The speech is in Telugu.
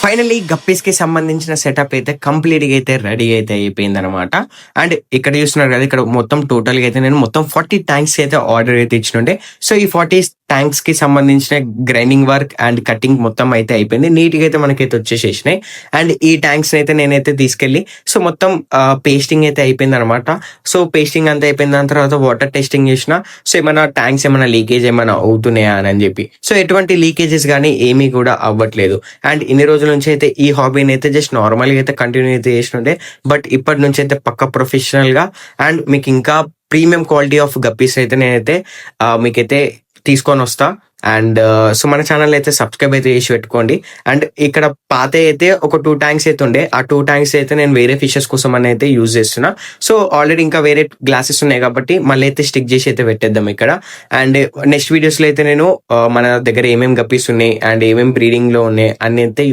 ఫైనల్లీ గప్పీస్‌కి సంబంధించిన సెటప్ అయితే కంప్లీట్‌గా అయితే రెడీ అయితే అయిపోయిందనమాట. అండ్ ఇక్కడ చూస్తున్నారు కదా! ఇక్కడ మొత్తం టోటల్‌గా అయితే నేను మొత్తం 40 ట్యాంక్స్ అయితే ఆర్డర్ అయితే ఇచ్చినుండే. సో, ఈ 40 ట్యాంక్స్‌కి సంబంధించిన గ్రైండింగ్ వర్క్ అండ్ కటింగ్ మొత్తం అయితే అయిపోయింది. నీట్‌గా అయితే మనకైతే వచ్చేసేసినాయి. అండ్ ఈ ట్యాంక్స్‌ని అయితే నేనైతే తీసుకెళ్ళి సో, మొత్తం పేస్టింగ్ అయితే అయిపోయిందనమాట. సో, పేస్టింగ్ అంతా అయిపోయిన దాని తర్వాత వాటర్ టెస్టింగ్ చేసిన. సో, ఏమైనా ట్యాంక్స్ ఏమైనా లీకేజ్ ఏమైనా అవుతున్నాయా అని చెప్పి. సో, ఎటువంటి లీకేజెస్ గానీ ఏమీ కూడా అవ్వట్లేదు. అండ్ ఇన్ని రోజుల నుంచి అయితే ఈ హాబీని అయితే జస్ట్ నార్మల్‌గా అయితే కంటిన్యూ అయితే చేస్తుండే. బట్ ఇప్పటి నుంచి అయితే పక్కా ప్రొఫెషనల్‌గా అండ్ మీకు ఇంకా ప్రీమియం క్వాలిటీ ఆఫ్ గప్పీస్ అయితే నేనైతే మీకైతే తీసుకొనొస్తా. అండ్ సో, మన ఛానల్ అయితే సబ్స్క్రైబ్ అయితే చేసి పెట్టుకోండి. అండ్ ఇక్కడ పాతయి అయితే ఒక 2 ట్యాంక్స్ అయితే ఉండే. ఆ 2 ట్యాంక్స్ అయితే నేను వేరే ఫిషెస్ కోసం అని అయితే యూజ్ చేస్తున్నా. సో, ఆల్రెడీ ఇంకా వేరే గ్లాసెస్ ఉన్నాయి కాబట్టి మళ్ళీ అయితే స్టిక్ చేసి అయితే పెట్టేద్దాం ఇక్కడ. అండ్ నెక్స్ట్ వీడియోస్‌లో అయితే నేను మన దగ్గర ఏమేమి గప్పీస్ ఉన్నాయి అండ్ ఏమేమి బ్రీడింగ్‌లో ఉన్నాయి అన్ని అయితే